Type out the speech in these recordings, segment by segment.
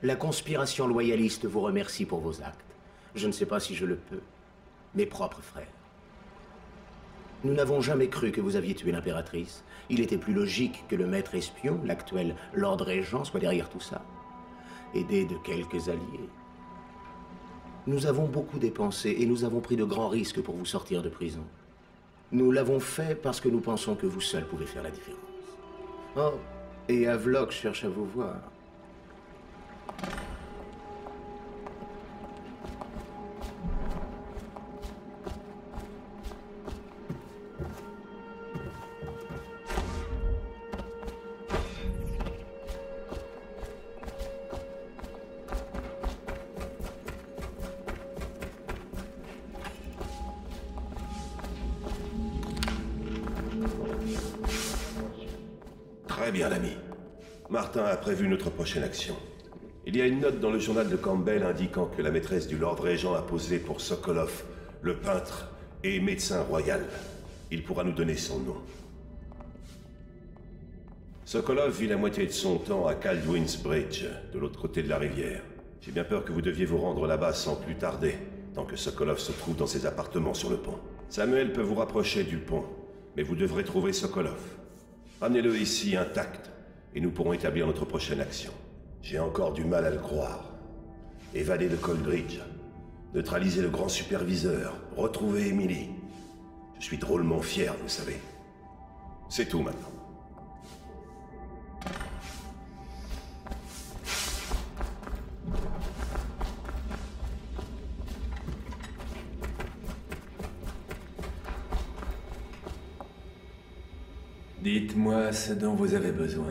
La conspiration loyaliste vous remercie pour vos actes. Je ne sais pas si je le peux. Mes propres frères. Nous n'avons jamais cru que vous aviez tué l'impératrice. Il était plus logique que le maître espion, l'actuel Lord Régent, soit derrière tout ça. Aidé de quelques alliés. Nous avons beaucoup dépensé et nous avons pris de grands risques pour vous sortir de prison. Nous l'avons fait parce que nous pensons que vous seul pouvez faire la différence. Oh, et Havelock cherche à vous voir. Très bien, l'ami. Martin a prévu notre prochaine action. Il y a une note dans le journal de Campbell indiquant que la maîtresse du Lord Régent a posé pour Sokolov, le peintre et médecin royal. Il pourra nous donner son nom. Sokolov vit la moitié de son temps à Kaldwin's Bridge, de l'autre côté de la rivière. J'ai bien peur que vous deviez vous rendre là-bas sans plus tarder, tant que Sokolov se trouve dans ses appartements sur le pont. Samuel peut vous rapprocher du pont, mais vous devrez trouver Sokolov. Ramenez-le ici intact, et nous pourrons établir notre prochaine action. J'ai encore du mal à le croire. Évader de Coldridge, neutraliser le grand superviseur, retrouver Emily. Je suis drôlement fier, vous savez. C'est tout maintenant. Dites-moi ce dont vous avez besoin.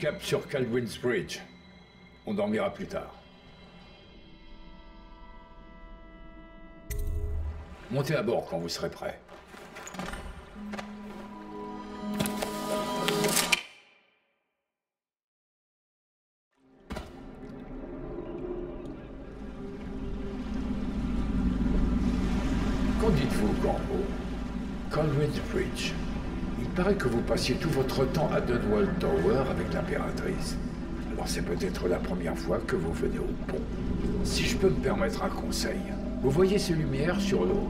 Cap sur Kaldwin's Bridge. On dormira plus tard. Montez à bord quand vous serez prêt. Qu'en dites-vous, Corbeau? Kaldwin's Bridge. Il paraît que vous passiez tout votre temps à Dunwall Tower avec l'impératrice. Alors c'est peut-être la première fois que vous venez au pont. Si je peux me permettre un conseil, vous voyez ces lumières sur l'eau?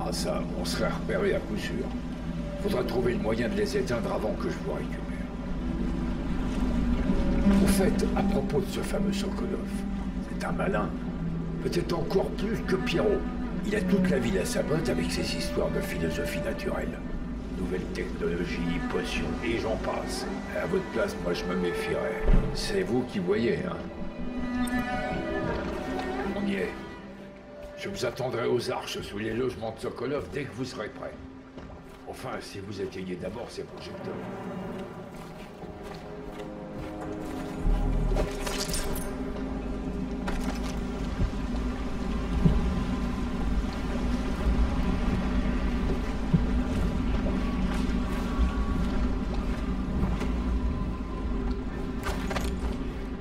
Ah ça, on serait repéré à coup sûr. Faudra trouver le moyen de les éteindre avant que je vous récupère. Au fait, à propos de ce fameux Sokolov, c'est un malin. Peut-être encore plus que Pierrot. Il a toute la ville à sa botte avec ses histoires de philosophie naturelle. Nouvelles technologies, potions, et j'en passe. À votre place, moi je me méfierais. C'est vous qui voyez, hein. On y est. Je vous attendrai aux arches sous les logements de Sokolov dès que vous serez prêts. Enfin, si vous éteignez d'abord ces projecteurs.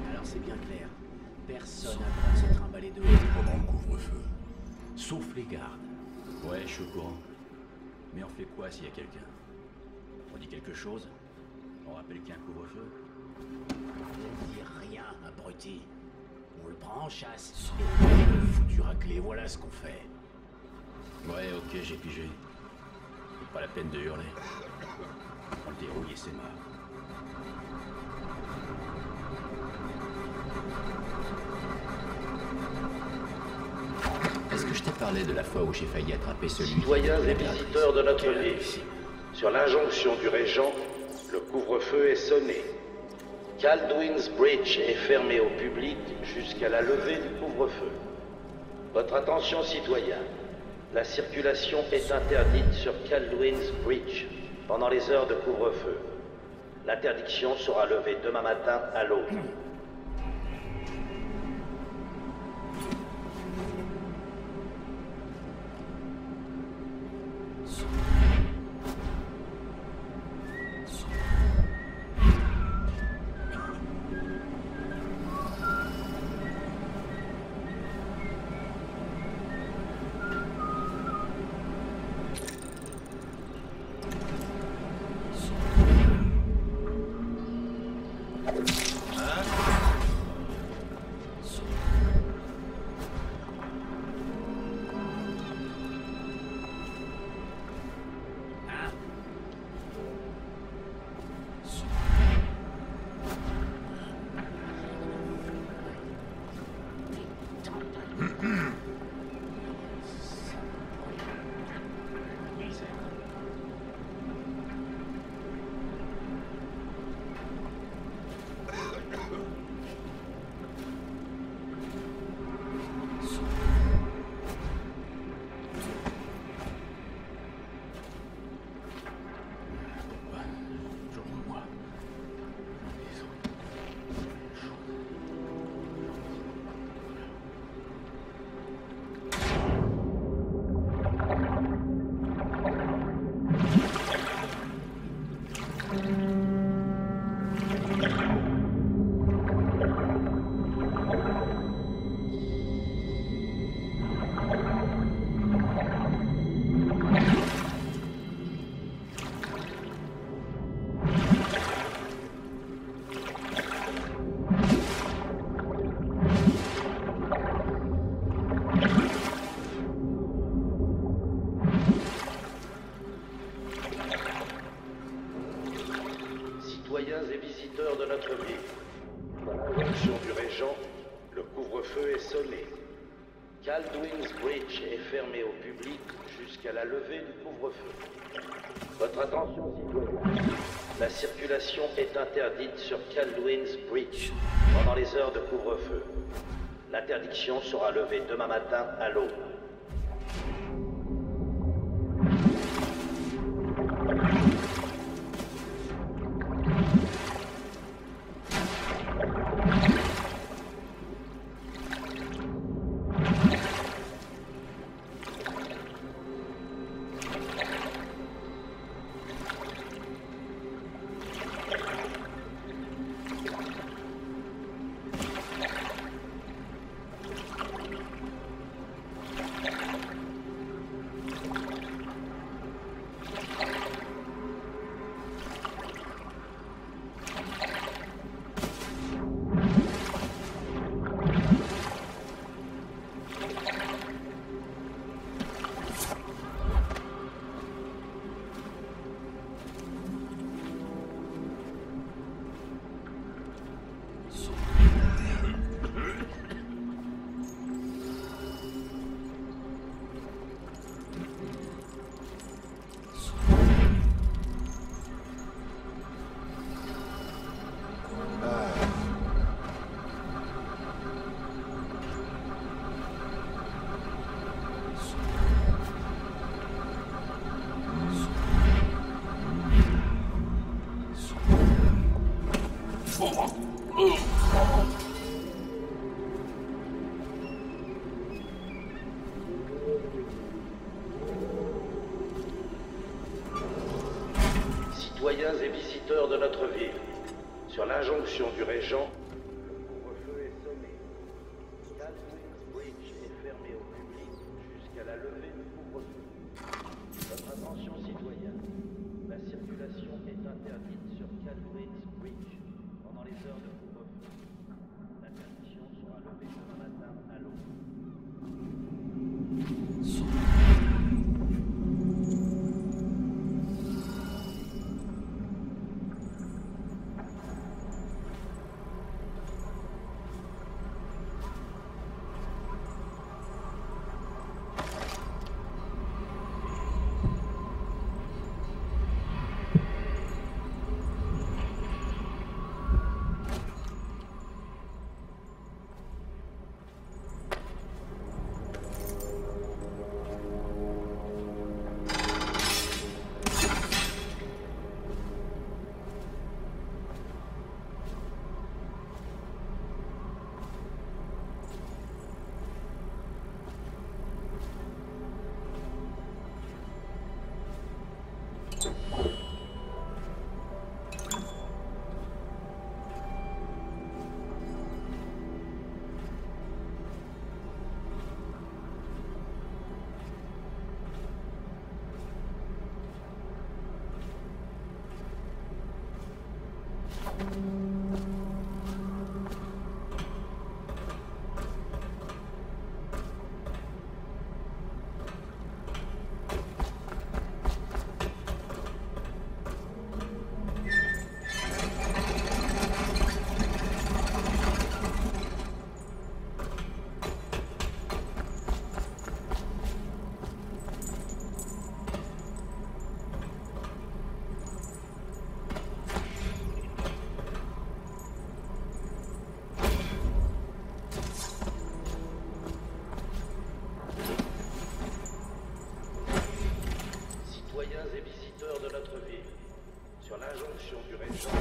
Alors c'est bien clair. Personne n'a le droit de se trimballer dehors pendant le couvre-feu. Sauf les gardes. Ouais, je suis au courant. Mais on fait quoi s'il y a quelqu'un? On dit quelque chose? On rappelle qu'il y a un couvre-feu? Ne dis rien, abruti. On le prend en chasse. Et on le foutu raclé, voilà ce qu'on fait. Ouais, ok, j'ai pigé. C'est pas la peine de hurler. On le dérouille et c'est mort. Est-ce que je t'ai parlé de la fois où j'ai failli attraper celui... Citoyens et visiteurs de notre ville, sur l'injonction du régent, le couvre-feu est sonné. Kaldwin's Bridge est fermé au public jusqu'à la levée du couvre-feu. Votre attention, citoyens. La circulation est interdite sur Kaldwin's Bridge pendant les heures de couvre-feu. L'interdiction sera levée demain matin à l'aube. Citoyens et visiteurs de notre ville, dans l'injonction du régent, le couvre-feu est sonné. Kaldwin's Bridge est fermé au public jusqu'à la levée du couvre-feu. Votre attention, citoyens. La circulation est interdite sur Kaldwin's Bridge pendant les heures de couvre-feu. L'interdiction sera levée demain matin à l'aube. Citoyens et visiteurs de notre ville, sur l'injonction du régent, le couvre-feu est sonné. Kaldwin's Bridge est fermé au public jusqu'à la levée du couvre-feu. Votre attention, citoyens. La circulation est interdite sur Kaldwin's Bridge pendant les heures de couvre-feu. L'interdiction sera levée demain matin à l'aube. Citoyens et visiteurs de notre ville, sur l'injonction du régent,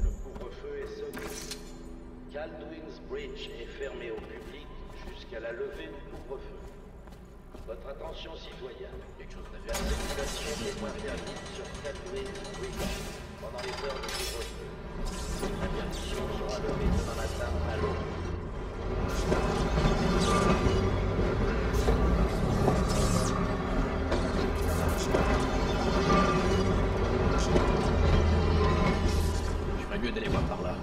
le couvre-feu est sonné. Kaldwin's Bridge est fermé au public jusqu'à la levée du couvre-feu. Votre attention, citoyens. La circulation est interdite sur Kaldwin's Bridge pendant les heures de couvre-feu. L'interdiction sera levée demain matin à l'aube. Je ferais mieux d'aller voir par là.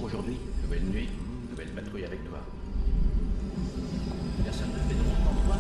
Aujourd'hui, nouvelle nuit, nouvelle patrouille avec toi. Personne ne fait de ronde pour toi.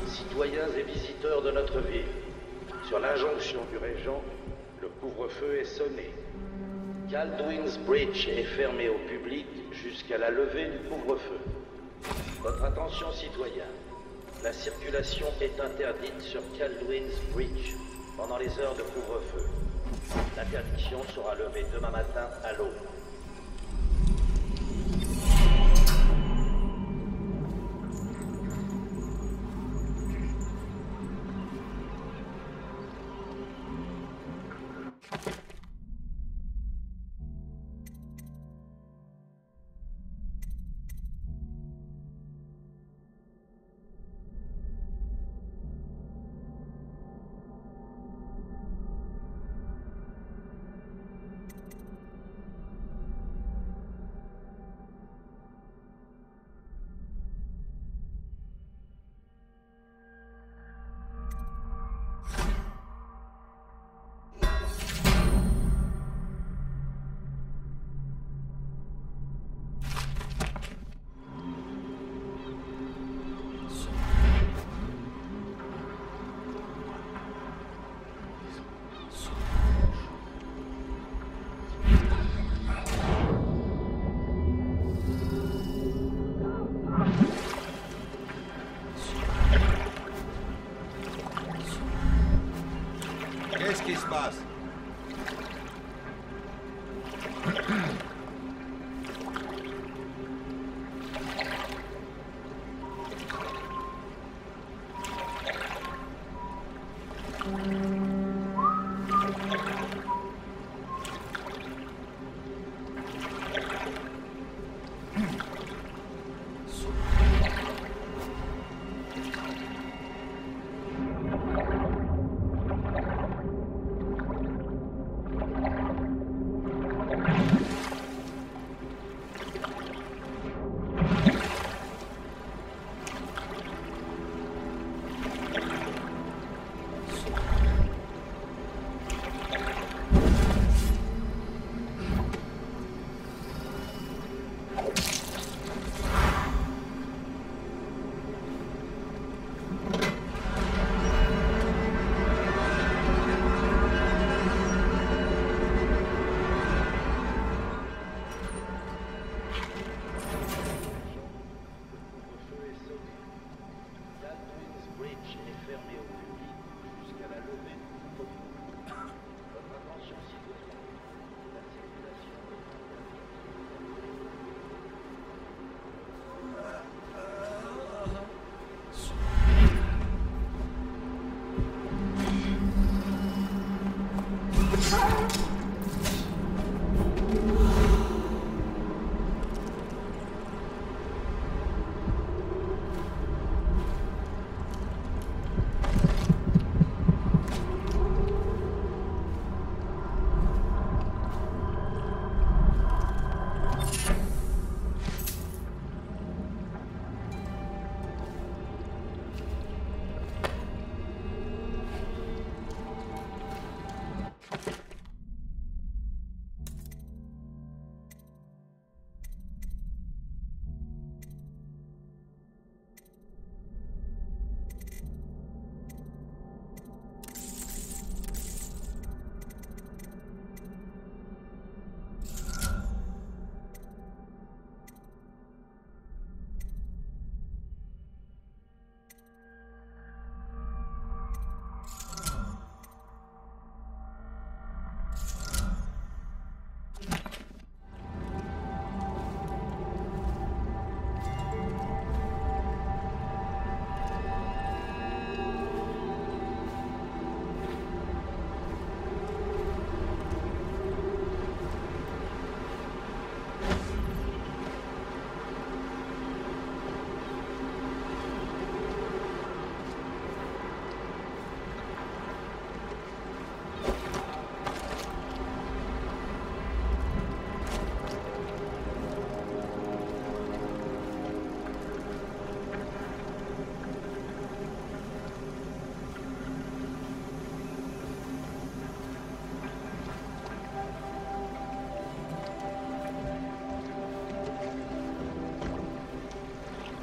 Citoyens et visiteurs de notre ville, sur l'injonction du régent, le couvre-feu est sonné. Kaldwin's Bridge est fermé au public jusqu'à la levée du couvre-feu. Votre attention, citoyens. La circulation est interdite sur Kaldwin's Bridge pendant les heures de couvre-feu. L'interdiction sera levée demain matin à l'aube.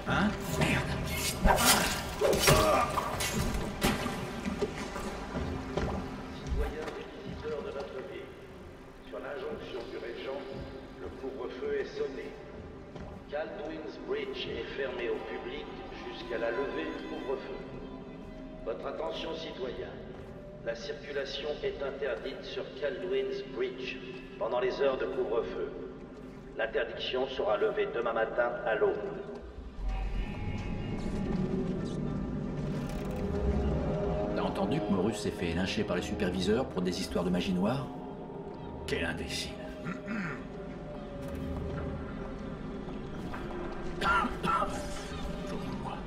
Hein? Merde. Citoyens et visiteurs de notre ville, sur l'injonction du régent, le couvre-feu est sonné. Kaldwin's Bridge est fermé au public jusqu'à la levée du couvre-feu. Votre attention, citoyens. La circulation est interdite sur Kaldwin's Bridge pendant les heures de couvre-feu. L'interdiction sera levée demain matin à l'aube. T'as entendu que Morus s'est fait lyncher par les superviseurs pour des histoires de magie noire? Quel imbécile. Moi.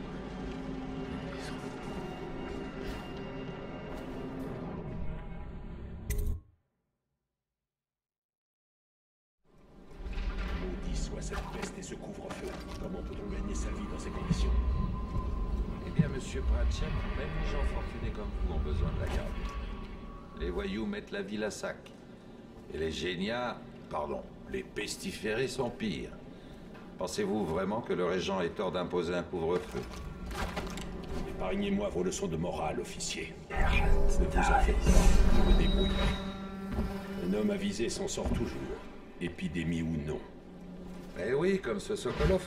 Maudit soit cette peste et ce couvre-feu. Comment peut-on gagner sa vie dans ces conditions? Eh bien, monsieur Pratchett, même les gens fortunés comme vous ont besoin de la garde. Les voyous mettent la ville à sac. Et les génias, pardon, les pestiférés sont pires. Pensez-vous vraiment que le régent ait tort d'imposer un couvre-feu? Épargnez-moi vos leçons de morale, officier. Ne vous en faites pas, je me débrouillerai. Un homme avisé s'en sort toujours, épidémie ou non. Eh oui, comme ce Sokolov.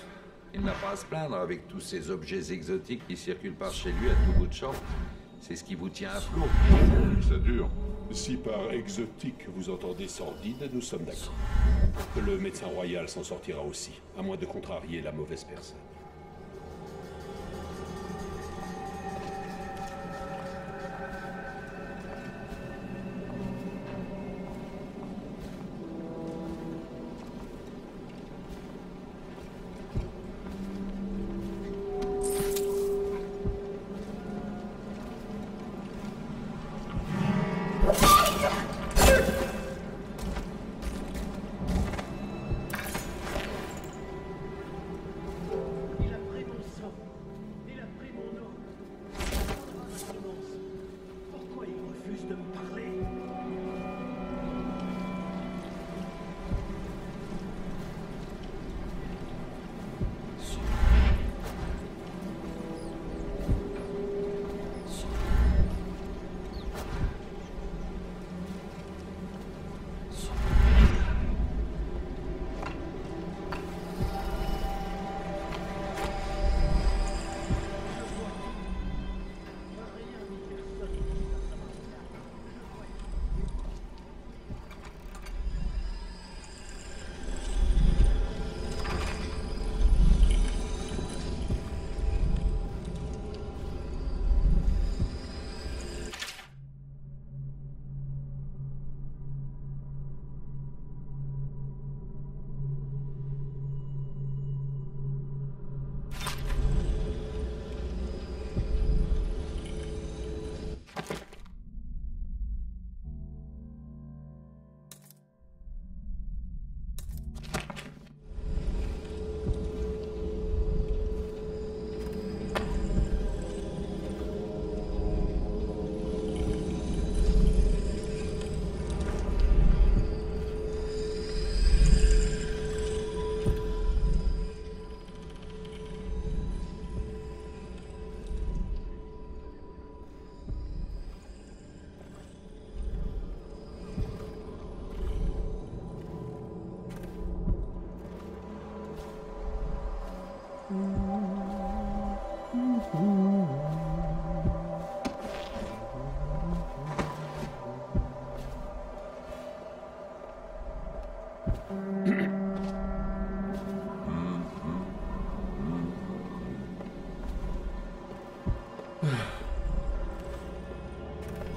Il n'a pas à se plaindre avec tous ces objets exotiques qui circulent par chez lui à tout bout de champ. C'est ce qui vous tient à flot. Ça dure. Si par exotique vous entendez sordide, nous sommes d'accord. Que le médecin royal s'en sortira aussi, à moins de contrarier la mauvaise personne.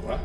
Quoi?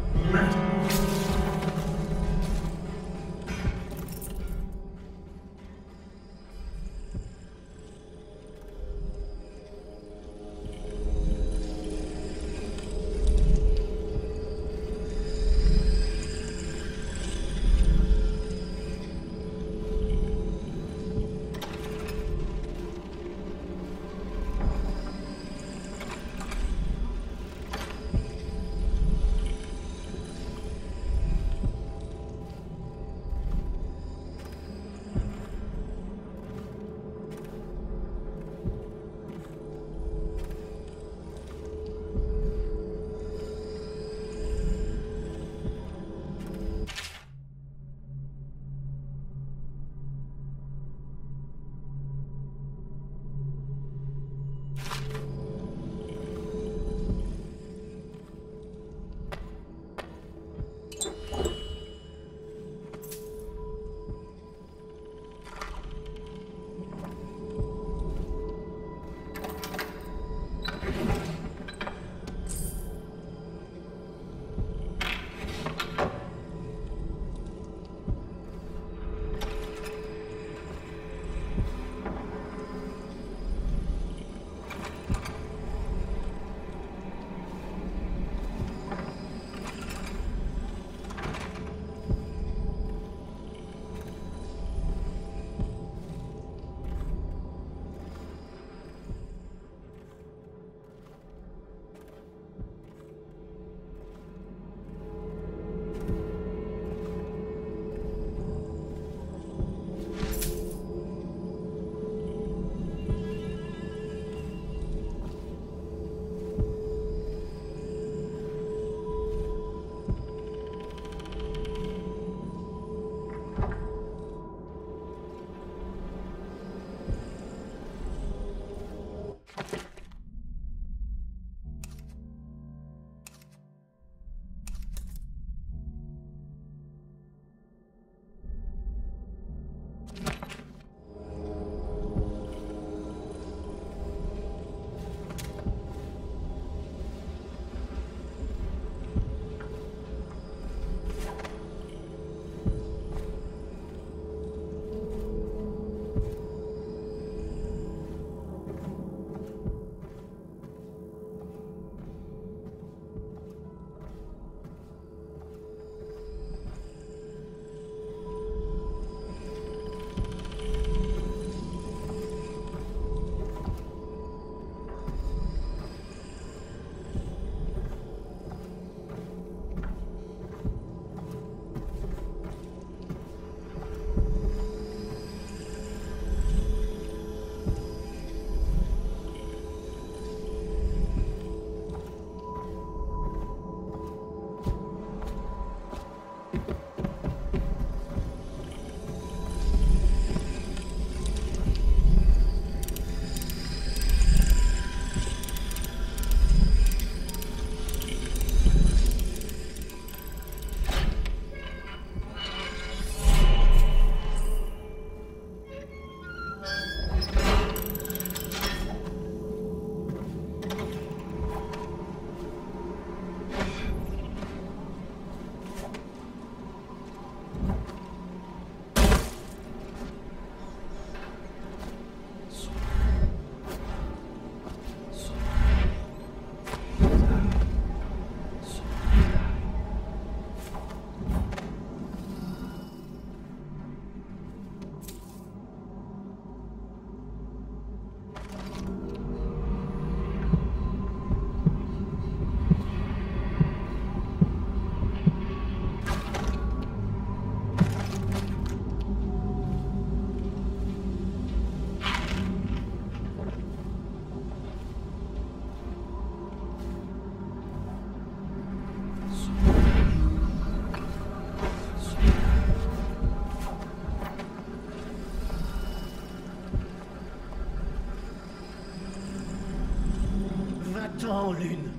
Non, Lune.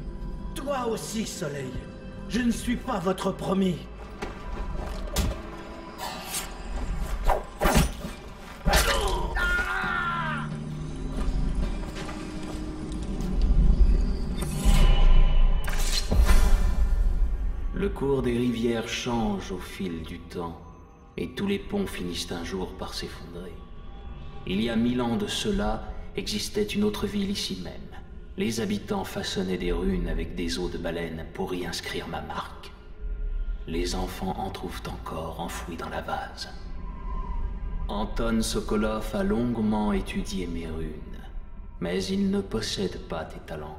Toi aussi, Soleil. Je ne suis pas votre promis. Le cours des rivières change au fil du temps, et tous les ponts finissent un jour par s'effondrer. Il y a 1000 ans de cela, existait une autre ville ici même. Les habitants façonnaient des runes avec des os de baleine pour y inscrire ma marque. Les enfants en trouvent encore enfouis dans la vase. Anton Sokolov a longuement étudié mes runes, mais il ne possède pas tes talents.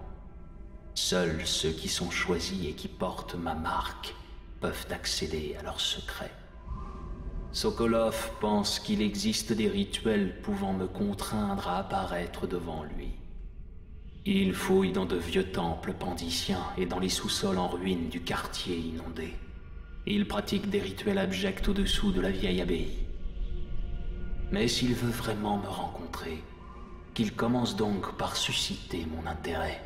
Seuls ceux qui sont choisis et qui portent ma marque peuvent accéder à leurs secrets. Sokolov pense qu'il existe des rituels pouvant me contraindre à apparaître devant lui. Il fouille dans de vieux temples pandiciens et dans les sous-sols en ruine du quartier inondé. Il pratique des rituels abjects au-dessous de la vieille abbaye. Mais s'il veut vraiment me rencontrer, qu'il commence donc par susciter mon intérêt.